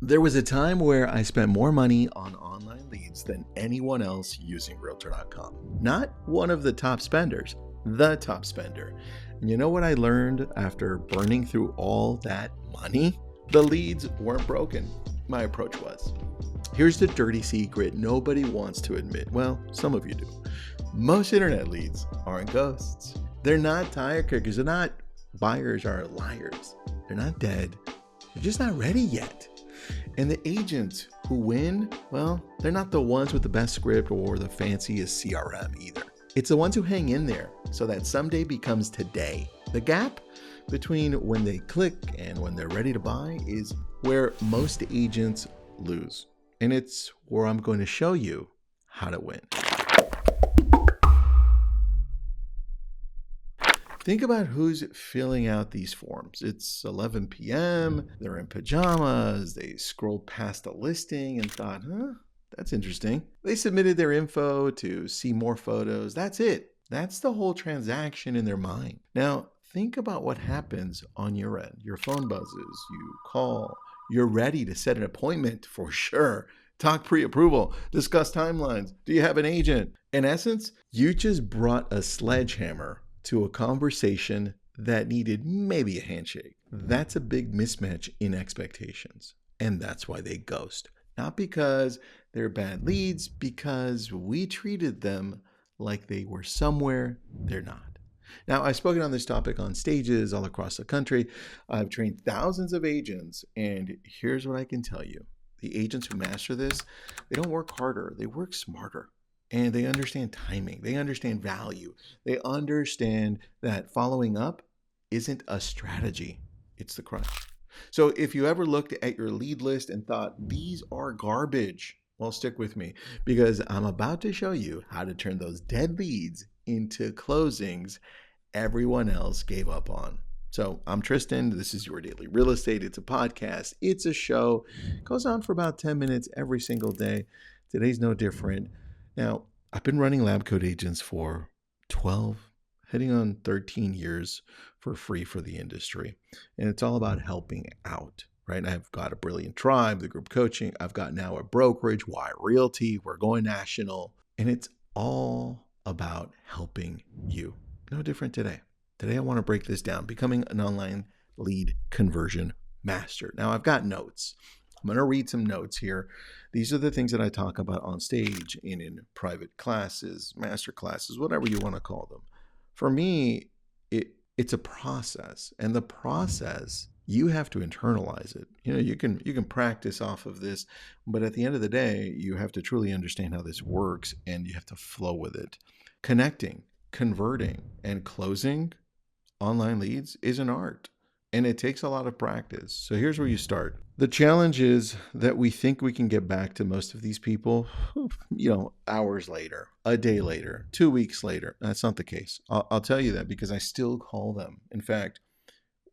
There was a time where I spent more money on online leads than anyone else using Realtor.com. Not one of the top spenders, the top spender. And you know what I learned after burning through all that money? The leads weren't broken. My approach was. Here's the dirty secret nobody wants to admit. Well, some of you do. Most internet leads aren't ghosts. They're not tire kickers. They're not buyers are liars. They're not dead. They're just not ready yet. And the agents who win, well, they're not the ones with the best script or the fanciest CRM either. It's the ones who hang in there so that someday becomes today. The gap between when they click and when they're ready to buy is where most agents lose. And it's where I'm going to show you how to win. Think about who's filling out these forms. It's 11 p.m., they're in pajamas, they scrolled past a listing and thought, that's interesting. They submitted their info to see more photos. That's it. That's the whole transaction in their mind. Now, think about what happens on your end. Your phone buzzes, you call, you're ready to set an appointment for sure. Talk pre-approval, discuss timelines. Do you have an agent? In essence, you just brought a sledgehammer to a conversation that needed maybe a handshake. That's a big mismatch in expectations. And that's why they ghost. Not because they're bad leads, because we treated them like they were somewhere they're not. Now, I've spoken on this topic on stages all across the country. I've trained thousands of agents, and here's what I can tell you. The agents who master this, they don't work harder, they work smarter. And they understand timing. They understand value. They understand that following up isn't a strategy. It's the crunch. So if you ever looked at your lead list and thought, these are garbage, well, stick with me because I'm about to show you how to turn those dead leads into closings everyone else gave up on. So I'm Tristan. This is Your Daily Real Estate. It's a podcast. It's a show. It goes on for about 10 minutes every single day. Today's no different. Now, I've been running Lab Coat Agents for 12, heading on 13 years for free for the industry. And it's all about helping out, right? I've got a brilliant tribe, the group coaching. I've got now a brokerage, Y Realty. We're going national. And it's all about helping you. No different today. Today, I want to break this down, becoming an online lead conversion master. Now, I've got notes. I'm going to read some notes here. These are the things that I talk about on stage and in private classes, master classes, whatever you want to call them. For me, it's a process, and the process, you have to internalize it. You can practice off of this, but at the end of the day, you have to truly understand how this works, and you have to flow with it. Connecting, converting, and closing online leads is an art. And it takes a lot of practice. So here's where you start. The challenge is that we think we can get back to most of these people, hours later, a day later, 2 weeks later. That's not the case. I'll tell you that because I still call them. In fact,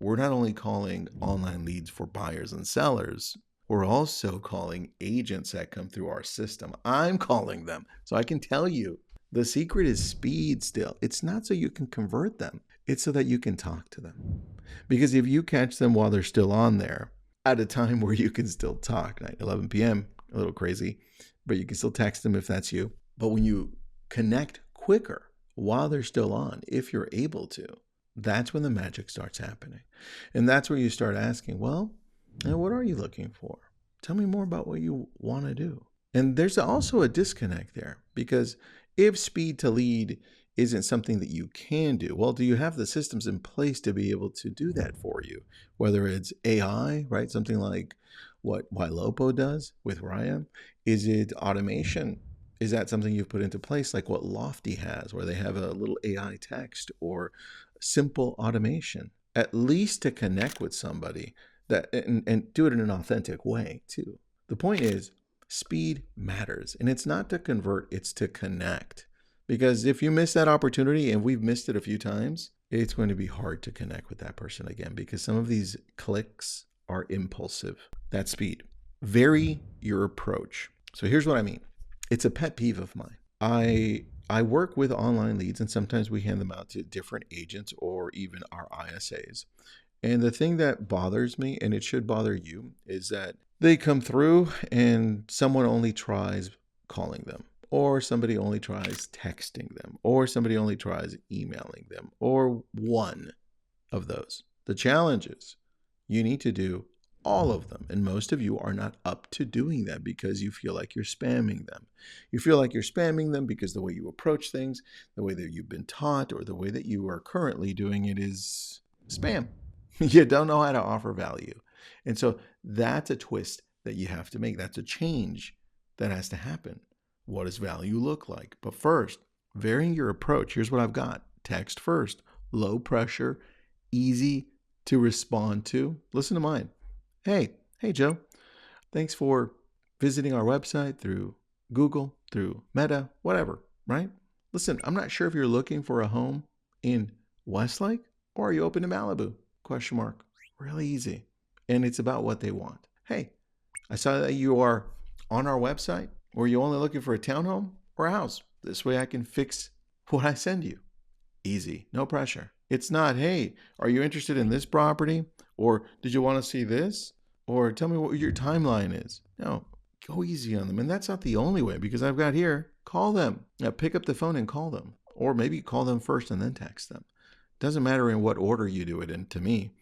we're not only calling online leads for buyers and sellers, we're also calling agents that come through our system. I'm calling them. So I can tell you, the secret is speed still. It's not so you can convert them. It's so that you can talk to them. Because if you catch them while they're still on there, at a time where you can still talk, 11 p.m., a little crazy, but you can still text them if that's you. But when you connect quicker while they're still on, if you're able to, that's when the magic starts happening. And that's where you start asking, well, what are you looking for? Tell me more about what you want to do. And there's also a disconnect there because if speed to lead isn't something that you can do, well, do you have the systems in place to be able to do that for you? Whether it's AI, right? Something like what Ylopo does with Ryan. Is it automation? Is that something you've put into place like what Lofty has, where they have a little AI text or simple automation, at least to connect with somebody that and do it in an authentic way too. The point is, speed matters, and it's not to convert, it's to connect. Because if you miss that opportunity, and we've missed it a few times, it's going to be hard to connect with that person again because some of these clicks are impulsive. That's speed. Vary your approach. So here's what I mean. It's a pet peeve of mine. I work with online leads, and sometimes we hand them out to different agents or even our ISAs. And the thing that bothers me, and it should bother you, is that they come through and someone only tries calling them, or somebody only tries texting them, or somebody only tries emailing them, or one of those. The challenge is you need to do all of them. And most of you are not up to doing that because you feel like you're spamming them. You feel like you're spamming them because the way you approach things, the way that you've been taught, or the way that you are currently doing it is spam. You don't know how to offer value. And so that's a twist that you have to make. That's a change that has to happen. What does value look like? But first, varying your approach. Here's what I've got. Text first, low pressure, easy to respond to. Listen to mine. Hey, Joe. Thanks for visiting our website through Google, through Meta, whatever, right? Listen, I'm not sure if you're looking for a home in Westlake or are you open to Malibu? Question mark. Really easy. And it's about what they want. Hey, I saw that you are on our website. Were you only looking for a townhome or a house? This way I can fix what I send you. Easy, no pressure. It's not, hey, are you interested in this property? Or did you want to see this? Or tell me what your timeline is. No, go easy on them. And that's not the only way, because I've got here, call them. Now pick up the phone and call them. Or maybe call them first and then text them. Doesn't matter in what order you do it in to me.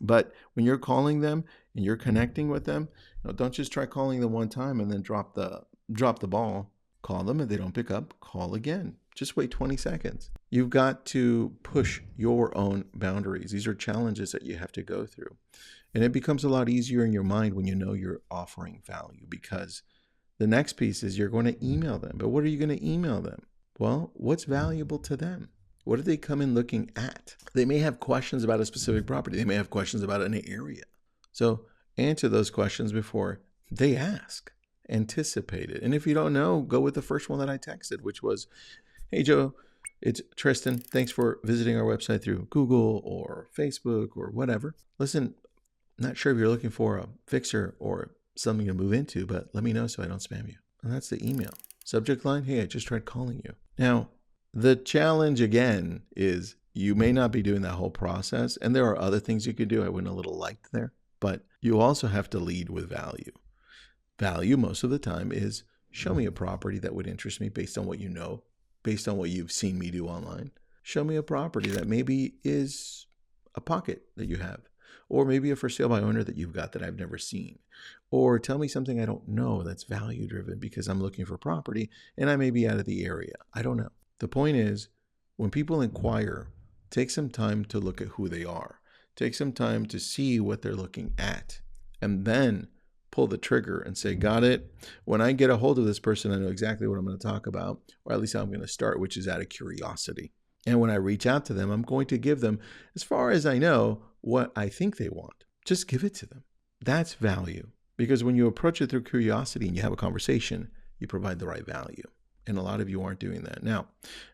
But when you're calling them and you're connecting with them, don't just try calling them one time and then drop the ball. Call them. If they don't pick up, call again. Just wait 20 seconds. You've got to push your own boundaries. These are challenges that you have to go through. And it becomes a lot easier in your mind when you know you're offering value, because the next piece is you're going to email them. But what are you going to email them? Well, what's valuable to them? What do they come in looking at? They may have questions about a specific property. They may have questions about an area. So answer those questions before they ask. Anticipate it. And if you don't know, go with the first one that I texted, which was, hey, Joe, it's Tristan. Thanks for visiting our website through Google or Facebook or whatever. Listen, not sure if you're looking for a fixer or something to move into, but let me know so I don't spam you. And that's the email. Subject line, hey, I just tried calling you. Now, the challenge again is you may not be doing that whole process, and there are other things you could do. I went a little light there, but you also have to lead with value. Value most of the time is show me a property that would interest me based on what you know, based on what you've seen me do online. Show me a property that maybe is a pocket that you have, or maybe a for sale by owner that you've got that I've never seen. Or tell me something I don't know that's value driven because I'm looking for property and I may be out of the area. I don't know. The point is, when people inquire, take some time to look at who they are. Take some time to see what they're looking at, and then pull the trigger and say, got it. When I get a hold of this person, I know exactly what I'm going to talk about, or at least how I'm going to start, which is out of curiosity. And when I reach out to them, I'm going to give them, as far as I know, what I think they want. Just give it to them. That's value. Because when you approach it through curiosity and you have a conversation, you provide the right value. And a lot of you aren't doing that. Now,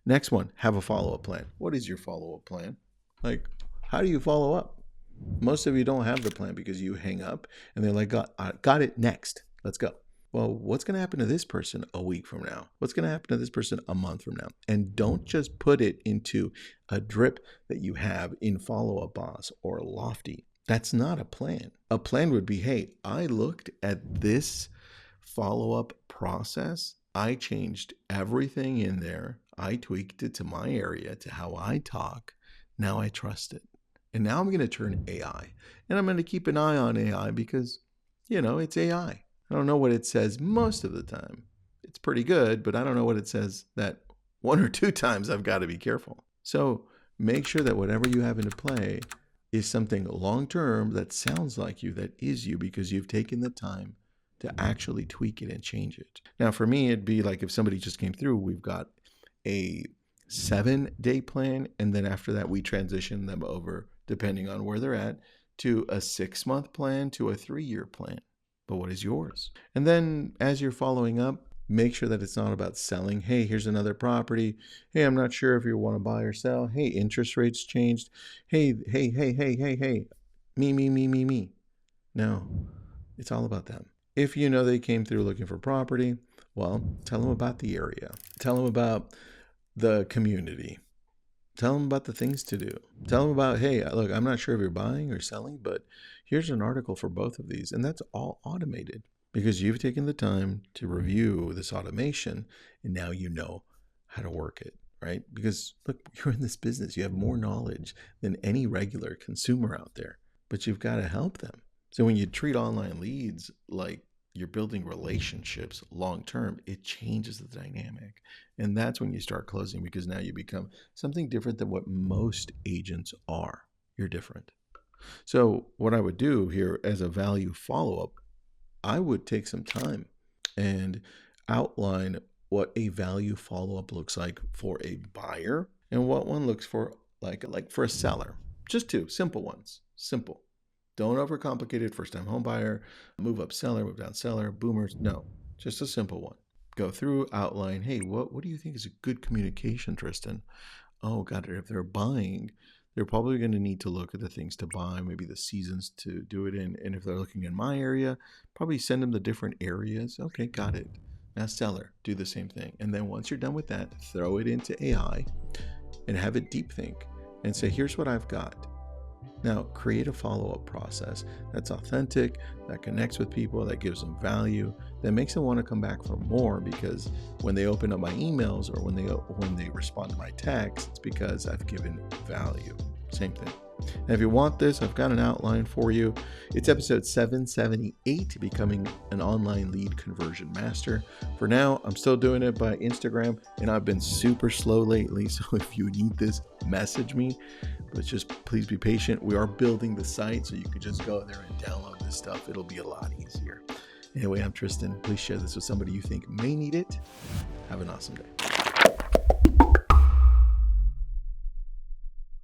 next one, have a follow-up plan. What is your follow-up plan? Like, how do you follow up? Most of you don't have the plan because you hang up and they're like, got it, next. Let's go. Well, what's going to happen to this person a week from now? What's going to happen to this person a month from now? And don't just put it into a drip that you have in Follow-Up Boss or Lofty. That's not a plan. A plan would be, hey, I looked at this follow-up process. I changed everything in there. I tweaked it to my area, to how I talk. Now I trust it. And now I'm going to turn AI. And I'm going to keep an eye on AI because, it's AI. I don't know what it says most of the time. It's pretty good, but I don't know what it says that one or two times I've got to be careful. So make sure that whatever you have into play is something long-term that sounds like you, that is you, because you've taken the time to actually tweak it and change it. Now, for me, it'd be like if somebody just came through, we've got a 7-day plan. And then after that, we transition them over, depending on where they're at, to a 6-month plan, to a 3-year plan. But what is yours? And then as you're following up, make sure that it's not about selling. Hey, here's another property. Hey, I'm not sure if you want to buy or sell. Hey, interest rates changed. Hey. Me. No, it's all about them. If you know they came through looking for property, well, tell them about the area. Tell them about the community. Tell them about the things to do. Tell them about, hey, look, I'm not sure if you're buying or selling, but here's an article for both of these. And that's all automated because you've taken the time to review this automation and now you know how to work it, right? Because look, you're in this business. You have more knowledge than any regular consumer out there, but you've got to help them. So when you treat online leads like you're building relationships long term, it changes the dynamic. And that's when you start closing because now you become something different than what most agents are. You're different. So, what I would do here as a value follow up, I would take some time and outline what a value follow up looks like for a buyer and what one looks for like for a seller. Just two simple ones. Simple. Don't overcomplicate it. First time home buyer, move up seller, move down seller, boomers. No, just a simple one. Go through, outline, hey, what do you think is a good communication, Tristan? Oh, got it. If they're buying, they're probably going to need to look at the things to buy, maybe the seasons to do it in. And if they're looking in my area, probably send them to different areas. Okay, got it. Now, seller, do the same thing. And then once you're done with that, throw it into AI and have it deep think and say, here's what I've got. Now, create a follow-up process that's authentic, that connects with people, that gives them value, that makes them want to come back for more because when they open up my emails or when they respond to my text, it's because I've given value. Same thing. Now, if you want this, I've got an outline for you. It's episode 778, Becoming an Online Lead Conversion Master. For now, I'm still doing it by Instagram, and I've been super slow lately. So if you need this, message me. But just please be patient. We are building the site, so you could just go there and download this stuff. It'll be a lot easier. Anyway, I'm Tristan. Please share this with somebody you think may need it. Have an awesome day.